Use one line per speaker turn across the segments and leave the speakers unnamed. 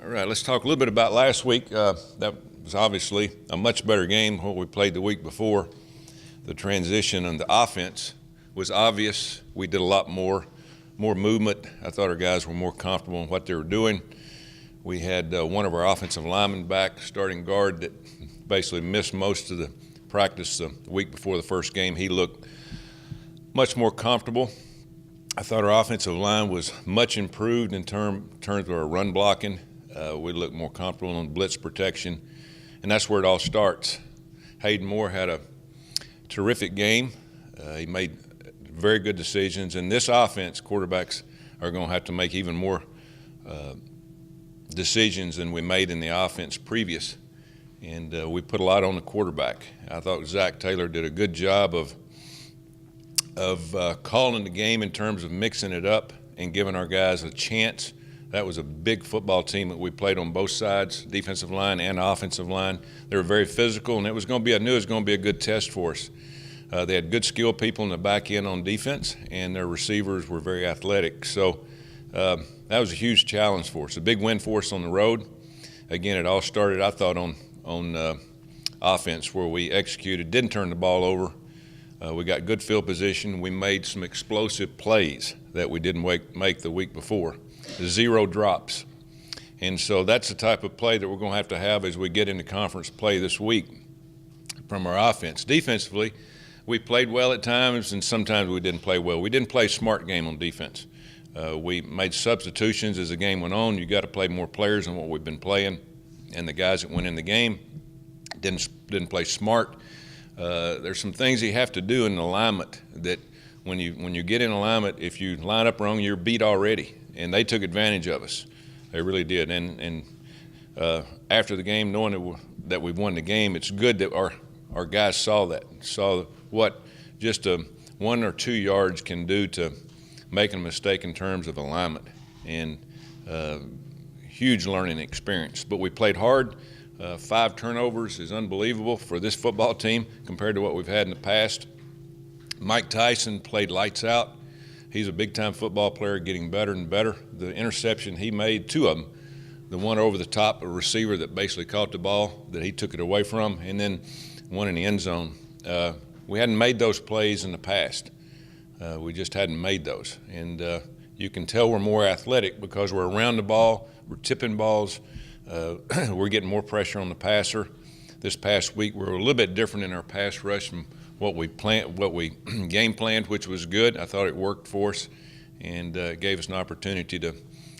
All right, let's talk a little bit about last week. That was obviously a much better game than what we played the week before. The transition on the offense was obvious. We did a lot more movement. I thought our guys were more comfortable in what they were doing. We had one of our offensive linemen back, starting guard, that basically missed most of the practice the week before the first game. He looked much more comfortable. I thought our offensive line was much improved in terms of our run blocking. We looked more comfortable on blitz protection, and that's where it all starts. Hayden Moore had a terrific game. He made very good decisions. And this offense, quarterbacks are going to have to make even more decisions than we made in the offense previous. And we put a lot on the quarterback. I thought Zach Taylor did a good job of calling the game in terms of mixing it up and giving our guys a chance. That was a big football team that we played on both sides, defensive line and offensive line. They were very physical, and I knew it was going to be a good test for us. They had good skilled people in the back end on defense, and their receivers were very athletic. So that was a huge challenge for us, a big win for us on the road. Again, it all started, I thought, on offense, where we executed, didn't turn the ball over. We got good field position. We made some explosive plays that we didn't make the week before. 0 drops. And so that's the type of play that we're going to have as we get into conference play this week from our offense. Defensively, we played well at times, and sometimes we didn't play well. We didn't play a smart game on defense. We made substitutions as the game went on. You got to play more players than what we've been playing. And the guys that went in the game didn't play smart. There's some things you have to do in alignment that when you get in alignment, if you line up wrong, you're beat already. And they took advantage of us. They really did. And after the game, knowing that we won the game, it's good that our guys saw what just 1 or 2 yards can do to make a mistake in terms of alignment. And huge learning experience. But we played hard. 5 turnovers is unbelievable for this football team compared to what we've had in the past. Mike Tyson played lights out. He's a big-time football player, getting better and better. The interception he made, 2 of them, the one over the top, a receiver that basically caught the ball that he took it away from, and then one in the end zone. We hadn't made those plays in the past. We just hadn't made those. And you can tell we're more athletic because we're around the ball, we're tipping balls, we're getting more pressure on the passer. This past week, we're a little bit different in our pass rush from what we game planned, which was good. I thought it worked for us and gave us an opportunity to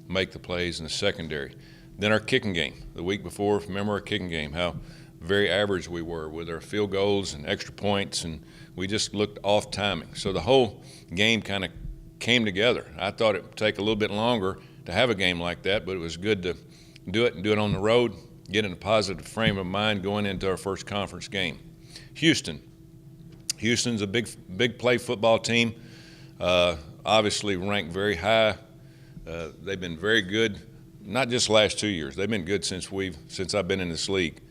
make the plays in the secondary. Then our kicking game. The week before, remember our kicking game, how very average we were with our field goals and extra points, and we just looked off timing. So the whole game kind of came together. I thought it would take a little bit longer to have a game like that, but it was good to do it and do it on the road, get in a positive frame of mind going into our first conference game. Houston's a big play football team, obviously ranked very high. They've been very good, not just the last 2 years. They've been good since I've been in this league.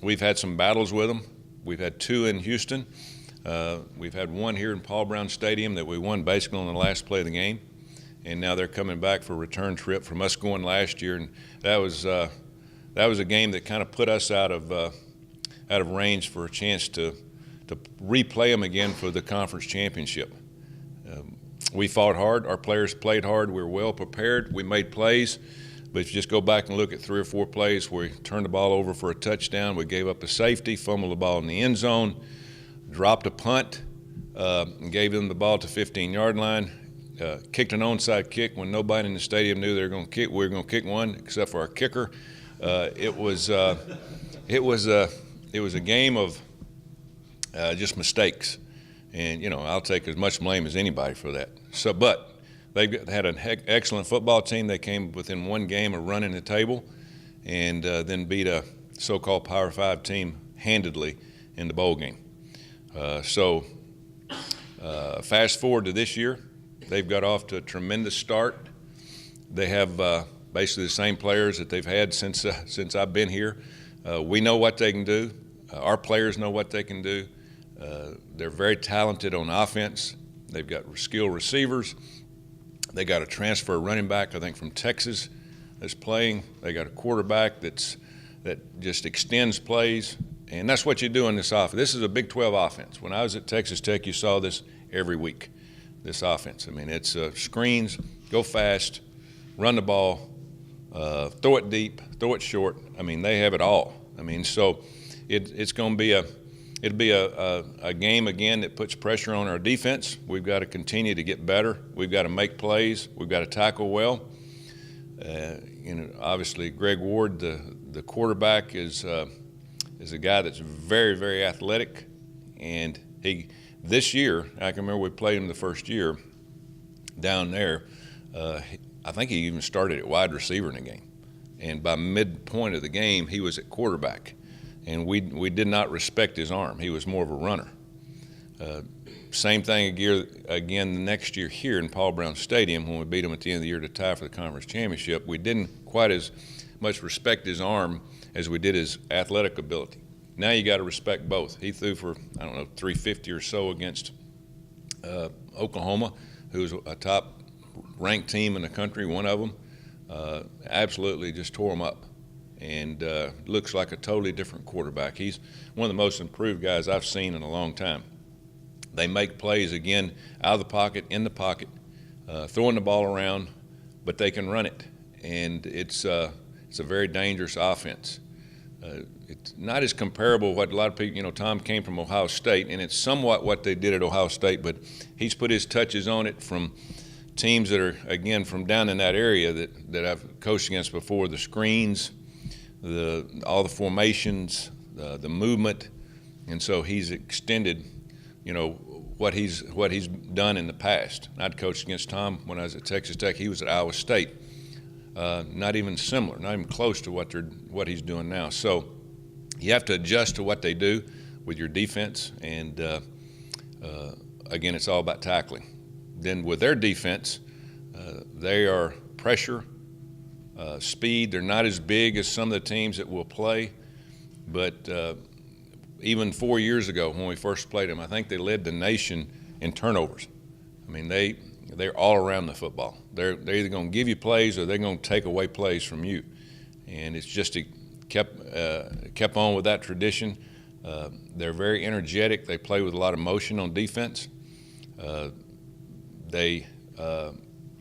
We've had some battles with them. We've had 2 in Houston. We've had 1 here in Paul Brown Stadium that we won basically on the last play of the game, and now they're coming back for a return trip from us going last year, and that was a game that kind of put us out of range for a chance to replay them again for the conference championship. We fought hard. Our players played hard. We were well prepared. We made plays. But if you just go back and look at 3 or 4 plays where we turned the ball over for a touchdown, we gave up a safety, fumbled the ball in the end zone, dropped a punt, and gave them the ball to 15-yard line, kicked an onside kick when nobody in the stadium knew they were going to kick. We were going to kick one except for our kicker. It was a game of just mistakes, and I'll take as much blame as anybody for that. But they've had an excellent football team. They came within 1 game of running the table, and then beat a so-called Power 5 team handedly in the bowl game. Fast forward to this year, they've got off to a tremendous start. They have basically the same players that they've had since I've been here. We know what they can do. Our players know what they can do. They're very talented on offense. They've got skilled receivers. They got a transfer running back, I think, from Texas that's playing. They got a quarterback that just extends plays, and that's what you do in this offense. This is a Big 12 offense. When I was at Texas Tech, you saw this every week, this offense. I mean, it's screens, go fast, run the ball, throw it deep, throw it short. I mean, they have it all. I mean, so it's going to be a game again that puts pressure on our defense. We've got to continue to get better. We've got to make plays. We've got to tackle well. Obviously, Greg Ward, the quarterback, is a guy that's very, very athletic, and this year, I can remember we played him the first year down there. I think he even started at wide receiver in the game, and by midpoint of the game, he was at quarterback, and we did not respect his arm. He was more of a runner. Same thing again the next year here in Paul Brown Stadium when we beat him at the end of the year to tie for the conference championship. We didn't quite as much respect his arm as we did his athletic ability. Now you got to respect both. He threw for, 350 or so against Oklahoma, who's a top-ranked team in the country, one of them. Absolutely just tore him up, and looks like a totally different quarterback. He's one of the most improved guys I've seen in a long time. They make plays, again, out of the pocket, in the pocket, throwing the ball around, but they can run it. And it's a very dangerous offense. It's not as comparable what a lot of people, Tom came from Ohio State, and it's somewhat what they did at Ohio State, but he's put his touches on it from teams that are, again, from down in that area that I've coached against before, the screens, all the formations, the movement, and so he's extended, what he's done in the past. I'd coached against Tom when I was at Texas Tech. He was at Iowa State. Not even similar, not even close to what he's doing now. So you have to adjust to what they do with your defense, and again, it's all about tackling. Then with their defense, they are pressure, speed. They're not as big as some of the teams that will play, but even 4 years ago when we first played them, I think they led the nation in turnovers. I mean, they're all around the football. They're either going to give you plays or they're going to take away plays from you, and it's just kept on with that tradition. They're very energetic. They play with a lot of motion on defense. They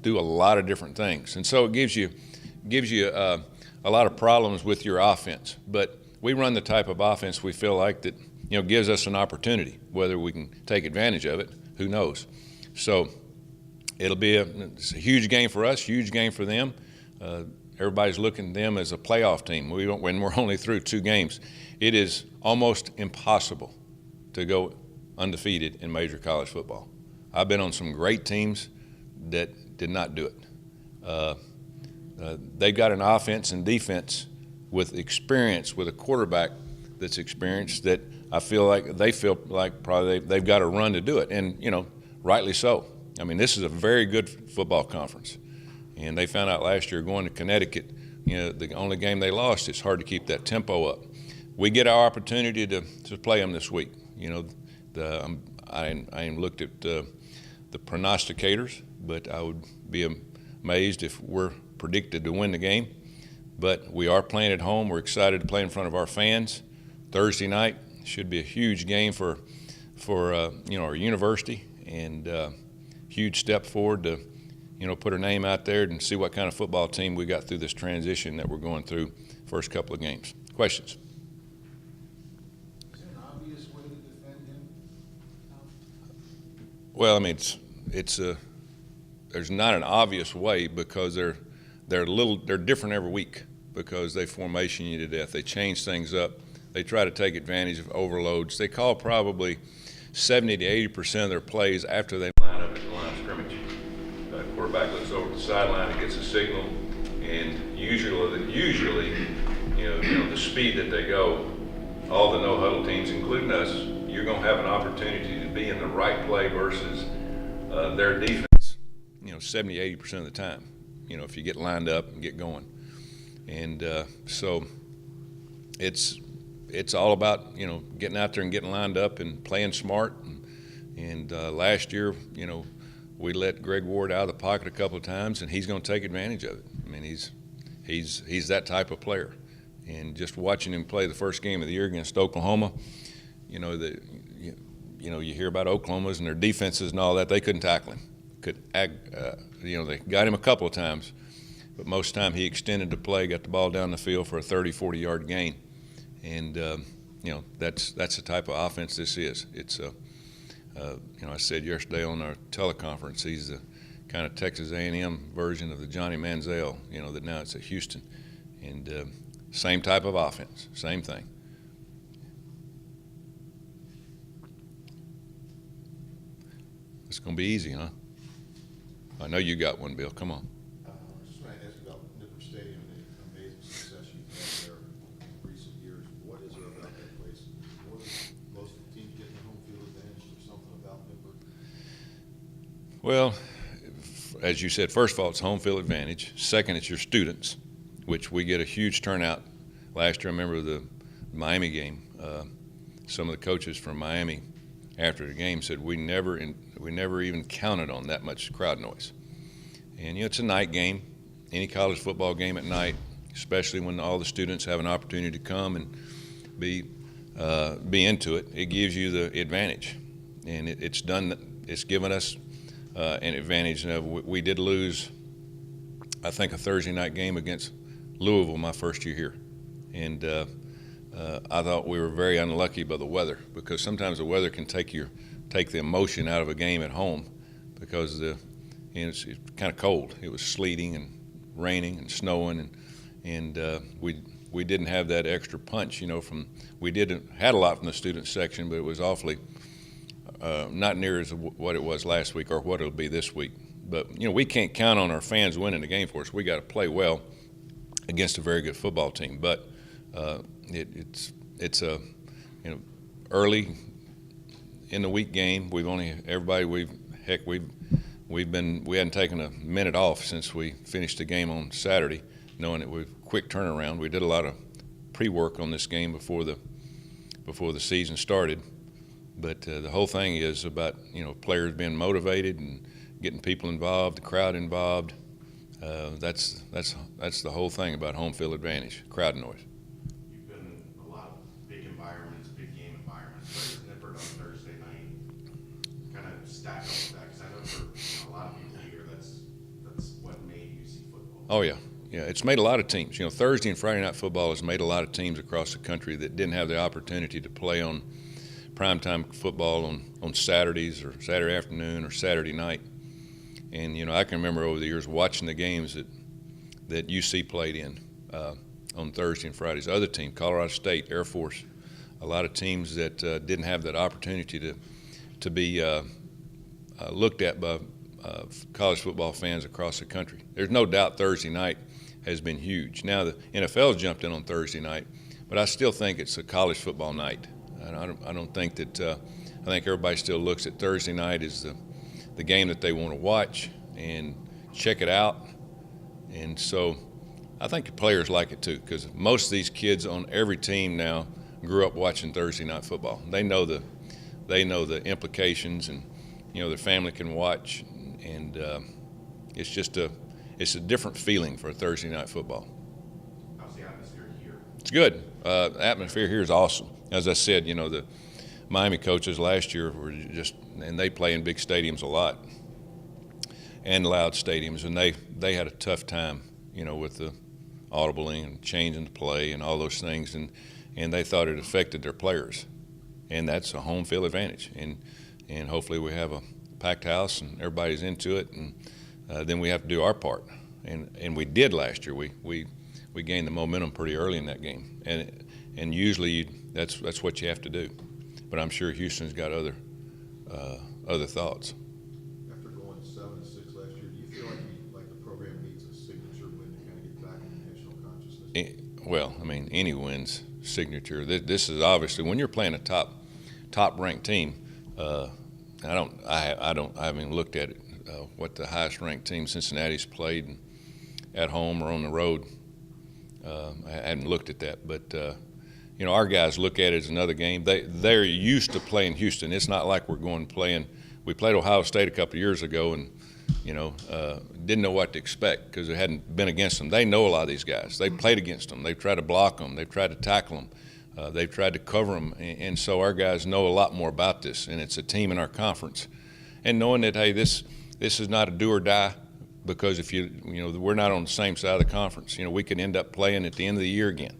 do a lot of different things, and so it gives you a lot of problems with your offense. But we run the type of offense we feel like that gives us an opportunity. Whether we can take advantage of it, who knows? So it's a huge game for us, huge game for them. Everybody's looking at them as a playoff team. When we're only through 2 games, it is almost impossible to go undefeated in major college football. I've been on some great teams that did not do it. They've got an offense and defense with experience, with a quarterback that's experienced, that I feel like they feel like probably they've got a run to do it, and rightly so. I mean, this is a very good football conference, and they found out last year going to Connecticut, the only game they lost, it's hard to keep that tempo up. We get our opportunity to play them this week. I ain't looked at the prognosticators, but I would be amazed if we're predicted to win the game. But we are playing at home. We're excited to play in front of our fans. Thursday night should be a huge game for our university, and huge step forward to put our name out there and see what kind of football team we got through this transition that we're going through first couple of games. Questions?
Is there an obvious way to defend him?
Well, I mean, there's not an obvious way, because they're different every week, because they formation you to death. They change things up. They try to take advantage of overloads. They call probably 70 to 80% of their plays after they line up at the line of scrimmage. The quarterback looks over the sideline and gets a signal, and usually, the speed that they go, all the no-huddle teams, including us, you're going to have an opportunity to be in the right play versus their defense, 70, 80% of the time, if you get lined up and get going. And so it's all about, getting out there and getting lined up and playing smart. And last year, we let Greg Ward out of the pocket a couple of times, and he's going to take advantage of it. I mean, He's that type of player. And just watching him play the first game of the year against Oklahoma, you know, you hear about Oklahoma's and their defenses and all that. They couldn't tackle him. They got him a couple of times, but most of the time he extended the play, got the ball down the field for a 30, 40-yard gain. And, that's the type of offense this is. It's I said yesterday on our teleconference, he's the kind of Texas A&M version of the Johnny Manziel, that now it's at Houston. And same type of offense, same thing. It's going to be easy, huh? I know you got one, Bill. Come on.
I just want to ask you about Nippert Stadium and the amazing success you've had there in recent years. What is it about that place? More than most of the teams getting the home field advantage or something about Nippert?
Well, as you said, first of all, it's home field advantage. Second, it's your students, which we get a huge turnout. Last year, I remember the Miami game. Some of the coaches from Miami after the game said we never even counted on that much crowd noise. And it's a night game. Any college football game at night, especially when all the students have an opportunity to come and be into it, it gives you the advantage. And it's given us an advantage. Now, we did lose, I think, a Thursday night game against Louisville my first year here. And I thought we were very unlucky by the weather, because sometimes the weather can take the emotion out of a game at home, because it's kind of cold. It was sleeting and raining and snowing, and we didn't have that extra punch. We had a lot from the student section, but it was awfully not near as what it was last week or what it'll be this week. But we can't count on our fans winning the game for us. We got to play well against a very good football team, but it's a early in the week game. We hadn't taken a minute off since we finished the game on Saturday, knowing it was a quick turnaround. We did a lot of pre-work on this game before the season started, but the whole thing is about players being motivated and getting people involved, the crowd involved. That's the whole thing about home field advantage, crowd noise.
You've been in a lot of big environments, big game environments. Nippert on Thursday night kind of stack up with that, because I know for a lot of people here, that's what made you see football.
Oh yeah, it's made a lot of teams. Thursday and Friday night football has made a lot of teams across the country that didn't have the opportunity to play on primetime football on Saturdays or Saturday afternoon or Saturday night. And I can remember over the years watching the games that UC played in on Thursday and Fridays. Other teams, Colorado State, Air Force, a lot of teams that didn't have that opportunity to be looked at by college football fans across the country. There's no doubt Thursday night has been huge. Now the NFL's jumped in on Thursday night, but I still think it's a college football night. And I don't think that I think everybody still looks at Thursday night as the game that they want to watch and check it out. And so I think the players like it too, because most of these kids on every team now grew up watching Thursday night football. They know the implications, and their family can watch, and it's a different feeling for a Thursday night football.
How's the atmosphere here?
It's good. The atmosphere here is awesome. As I said, the Miami coaches last year and they play in big stadiums a lot and loud stadiums, and they had a tough time, with the audibling and changing the play and all those things, and they thought it affected their players, and that's a home field advantage, and hopefully we have a packed house and everybody's into it, and then we have to do our part, and we did last year. We gained the momentum pretty early in that game, and usually that's what you have to do. But I'm sure Houston's got other thoughts.
After going 7-6 last year, do you feel like the program needs a signature win to kind of get back in national consciousness?
Well, any win's signature. This is obviously, when you're playing a top ranked team. I haven't looked at it. What the highest ranked team Cincinnati's played at home or on the road. I hadn't looked at that, but our guys look at it as another game. They're used to playing Houston. It's not like we're going playing. We played Ohio State a couple of years ago, and didn't know what to expect because it hadn't been against them. They know a lot of these guys. They played against them. They've tried to block them. They've tried to tackle them. They've tried to cover them. And so our guys know a lot more about this, and it's a team in our conference. And knowing that, hey, this is not a do or die, because if we're not on the same side of the conference. We could end up playing at the end of the year again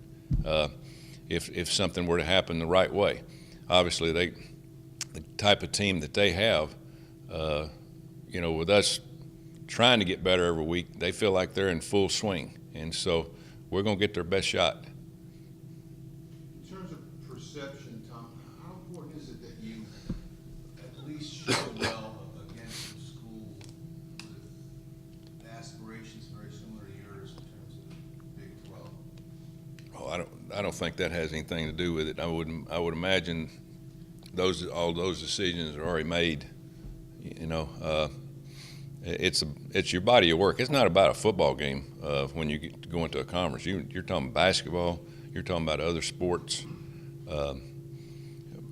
if something were to happen the right way. Obviously, the type of team that they have, with us trying to get better every week, they feel like they're in full swing, and so we're going to get their best shot.
In terms of perception, Tom, how important is it that you at least show well against a school with aspirations very similar to yours in terms of Big 12?
Oh, I don't think that has anything to do with it. I would imagine all those decisions are already made. It's your body of work. It's not about a football game when you go into a conference. You're talking basketball. You're talking about other sports.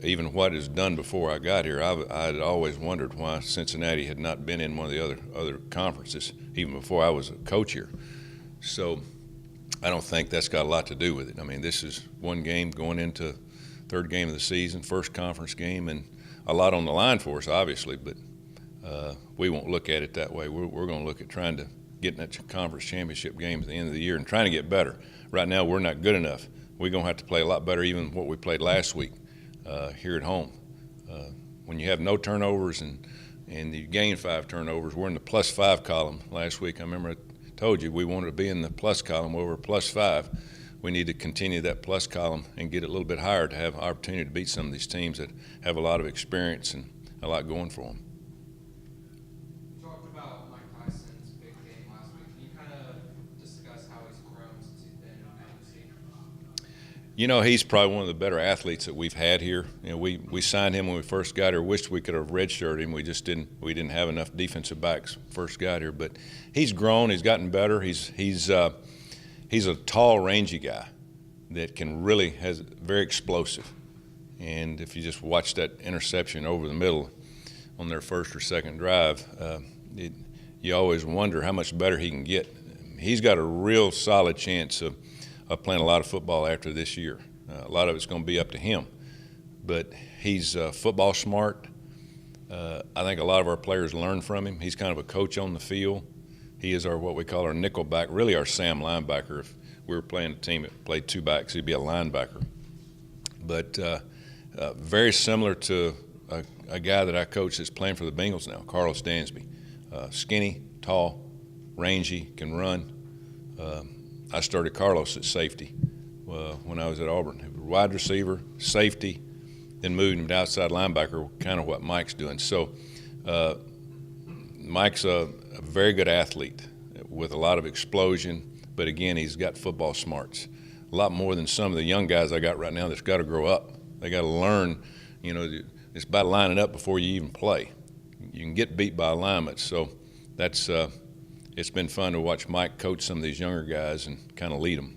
Even what is done before I got here, I'd always wondered why Cincinnati had not been in one of the other conferences, even before I was a coach here. So I don't think that's got a lot to do with it. I mean, this is one game going into third game of the season, first conference game, and a lot on the line for us, obviously, but we won't look at it that way. We're going to look at trying to get in that conference championship game at the end of the year and trying to get better. Right now, we're not good enough. We're going to have to play a lot better even what we played last week here at home. When you have no turnovers and you gain 5 turnovers, we're in the +5 column last week. I remember I told you we wanted to be in the plus column over +5. We need to continue that plus column and get it a little bit higher to have opportunity to beat some of these teams that have a lot of experience and a lot going for them.
You talked about Mike Tyson's big game last week. Can you kind of discuss how he's grown since he's been at UC?
He's probably one of the better athletes that we've had here. We signed him when we first got here. Wished we could have redshirted him. We just didn't. We didn't have enough defensive backs first got here. But he's grown. He's gotten better. He's a tall, rangy guy that has very explosive. And if you just watch that interception over the middle on their first or second drive, you always wonder how much better he can get. He's got a real solid chance of playing a lot of football after this year. A lot of it's going to be up to him. But he's football smart. I think a lot of our players learn from him. He's kind of a coach on the field. He is what we call our nickel back, really our Sam linebacker. If we were playing a team that played 2 backs, he'd be a linebacker. But very similar to a guy that I coach that's playing for the Bengals now, Carlos Dansby. Skinny, tall, rangy, can run. I started Carlos at safety when I was at Auburn. He was a wide receiver, safety, then moved him to outside linebacker, kind of what Mike's doing. So Mike's a very good athlete with a lot of explosion, but again, he's got football smarts. A lot more than some of the young guys I got right now that's got to grow up. They got to learn, it's about lining up before you even play. You can get beat by alignment. So that's it's been fun to watch Mike coach some of these younger guys and kind of lead them.